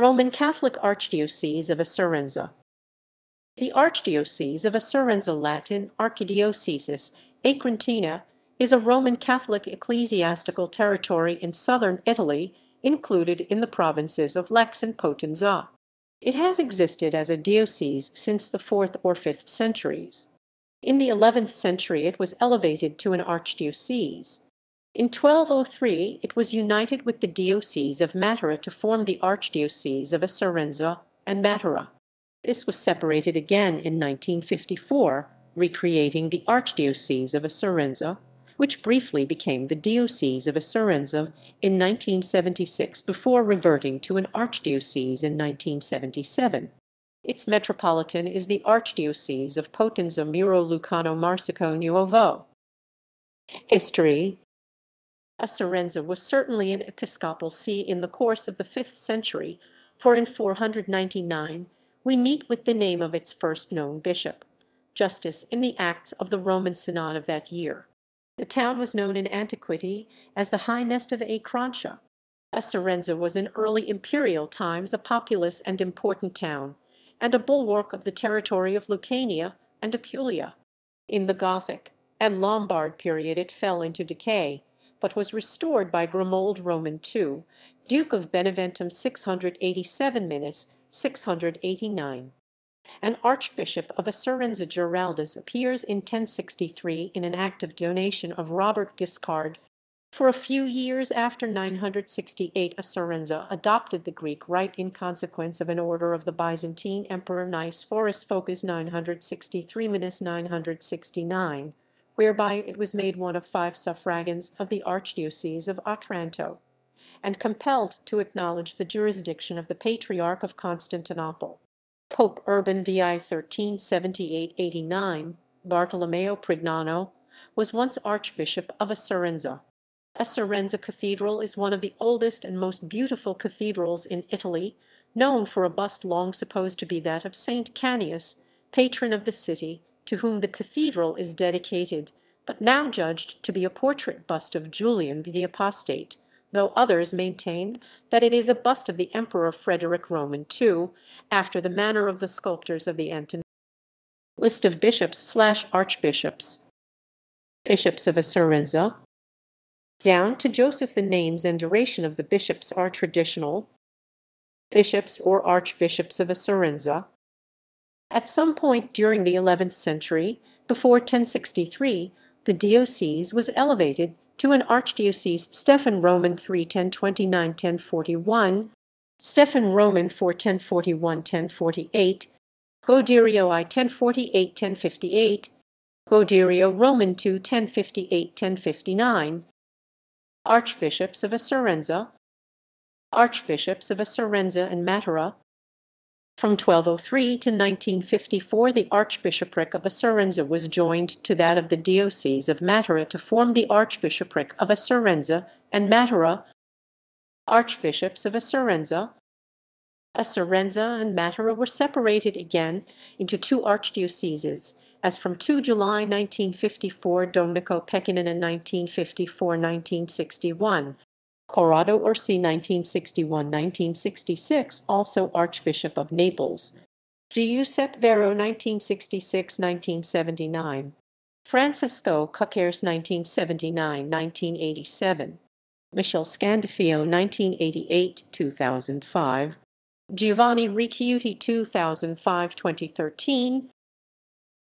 Roman Catholic Archdiocese of Acerenza. The Archdiocese of Acerenza, Latin Archidioecesis Acheruntina, is a Roman Catholic ecclesiastical territory in southern Italy, included in the provinces of Lecce and Potenza. It has existed as a diocese since the 4th or 5th centuries. In the 11th century it was elevated to an archdiocese. In 1203 it was united with the Diocese of Matera to form the Archdiocese of Acerenza and Matera. This was separated again in 1954, recreating the Archdiocese of Acerenza, which briefly became the Diocese of Acerenza in 1976 before reverting to an archdiocese in 1977. Its metropolitan is the Archdiocese of Potenza-Muro Lucano-Marsico Nuovo. History. Acerenza was certainly an episcopal see in the course of the 5th century, for in 499 we meet with the name of its first known bishop, Justus, in the Acts of the Roman Synod of that year. The town was known in antiquity as the High Nest of Acerenza. Acerenza was in early imperial times a populous and important town, and a bulwark of the territory of Lucania and Apulia. In the Gothic and Lombard period it fell into decay, but was restored by Grimoald Roman II, Duke of Beneventum 687–689. An Archbishop of Acerenza, Giraldus, appears in 1063 in an act of donation of Robert Guiscard. For a few years after 968 Acerenza adopted the Greek rite in consequence of an order of the Byzantine Emperor Nicephorus Phocas 963–969, whereby it was made one of 5 suffragans of the Archdiocese of Otranto, and compelled to acknowledge the jurisdiction of the Patriarch of Constantinople. Pope Urban VI 1378–89, Bartolomeo Prignano, was once Archbishop of Acerenza. Acerenza Cathedral is one of the oldest and most beautiful cathedrals in Italy, known for a bust long supposed to be that of Saint Canius, patron of the city, to whom the cathedral is dedicated, but now judged to be a portrait bust of Julian the Apostate, though others maintain that it is a bust of the Emperor Frederick Roman II, after the manner of the sculptors of the Antonine. List of bishops/archbishops. Bishops of Acerenza. Down to Joseph, the names and duration of the bishops are traditional. Bishops or archbishops of Acerenza. At some point during the 11th century, before 1063, the diocese was elevated to an archdiocese. Stephen Roman 3 1029–1041, Stephen Roman 4 1041–1048, Goderio I 1048–1058, Goderio Roman 2 1058–1059. Archbishops of Acerenza. Archbishops of Acerenza and Matera. From 1203 to 1954 the Archbishopric of Acerenza was joined to that of the Diocese of Matera to form the Archbishopric of Acerenza and Matera. Archbishops of Acerenza. Acerenza and Matera were separated again into 2 archdioceses, as from 2 July 1954 Domenico Peccanin and 1954–1961. Corrado Orsi 1961–1966, also Archbishop of Naples. Giuseppe Vero 1966–1979. Francesco Cuccares 1979–1987. Michel Scandifio 1988–2005. Giovanni Ricciuti 2005–2013.